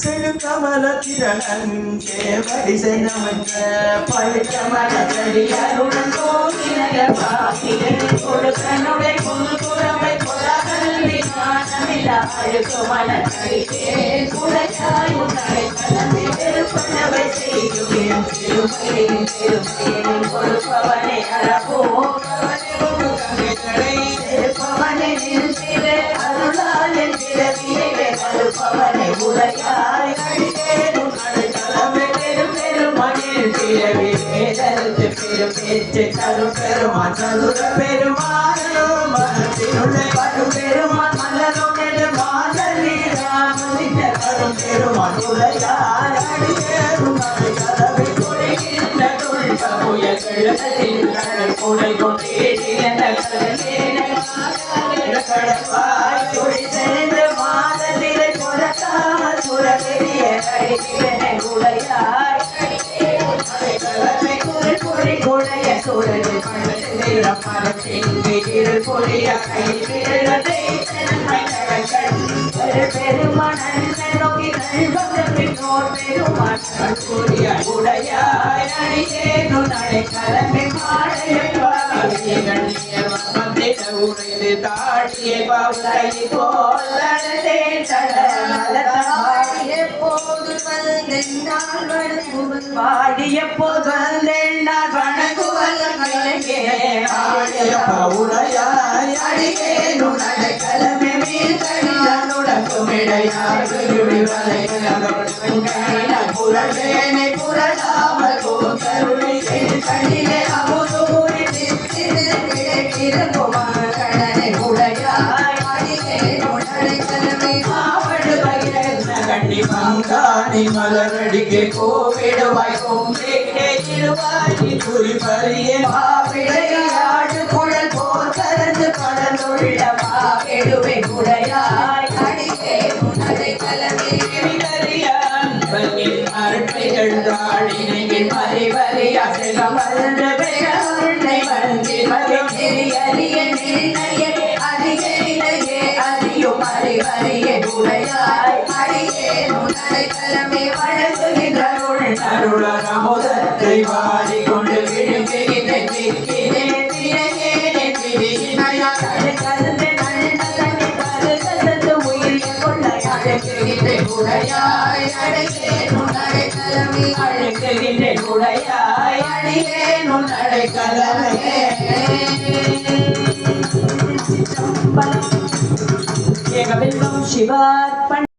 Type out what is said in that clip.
செழுக்கமலத்திரன் சேவடிசை நமக்க பழுக்கமலத்தடியாருடன் கோவிலக பாக்கியன் கொடுக்கனுடை புதுப்புறமை கொலகல்வி ஞானமில்லா அழுக்குமலத்தடிக்கே குலச்சாய் உன்னை கலந்து பெருப்பனவை செய்துவேன் திருமையின் திருமையின் கொடுப்பவனை அறப்போ பவனை நின்றிலே அருளாலின் பிறவியை கருப்பவனை உரையாய் அடித்தேனும் அடைக்கலமை பெரும் பெருமனில் பிறவிலே தருத்து பெரும் பேச்சு தரும் பெருமான் சதுர பெருமானும் மனத்தினுள்ள வரும் பெருமான் மலருடைய மாதலி ராமலிங்க வரும் பெருமான் உரையாய் அடித்தேனும் அடைக்கலமை கொள்கின்ற தொழில் புயல்கள் கொடை கொண்டே கடப்பாய் துடி சென்று மாதத்திலே புறத்தாமல் சுரபெரிய கடிப்பினை உடையாய் கலமை குரல் பொறி குடைய சுரது பண்டத்திர மரத்தின் வீட்டில் பொறிய கை விரலை பெருமணன் நோக்கி கல்வதற்பின்னோர் பெருமான் கூறிய உடையாய் அடியேனு நடை கலமை உரைது தாடிய பாவுலை போலடே எப்போது வந்தென்றால் பாடிய போது வந்தென்றால் வணங்குவல் ஆடிய பவுளையாய் அடியேனு நடை கலமை மீள் கடிதனுடக்கும் இடையாய் புரவேனை புரளாமல் போதருளி கண்ணிலே அமுதூரி கடனை உடையாய் கண்ணி பங்காணி மலரடிக்கு கோவிடுவாய் கொம்பிடுவாய் குறி பறிய மாவிடையாடு குழல் போர் கலந்து கடந்துள்ள மாவிடுவை குடையாய் அடிக்கே உனதை கலமே அருட்டைகள் தாழினையில் மறிவறி அசைகமர்ந்த பெயர்னை வந்து அறிய நிர்ணய அறியே அறியும் அறிவறிய உடையாய் அடியே உனதை கலமே வழங்குகின்ற அருளர் அமுதத்தை வாடிக்கொண்டு விழுங்குகின்ற திக்கினே திரையேனே திரியினையா கலந்து நல்லதனை கருதது உயிர் கொள்ளை அழைக்குகின்ற உடையாய் அடைக்கேன் உன்னடை கலமே அழைக்குகின்ற உடையாய் அடியேன் உன்னடை கலமே ஏகபில்லம் சிவார்ப்பண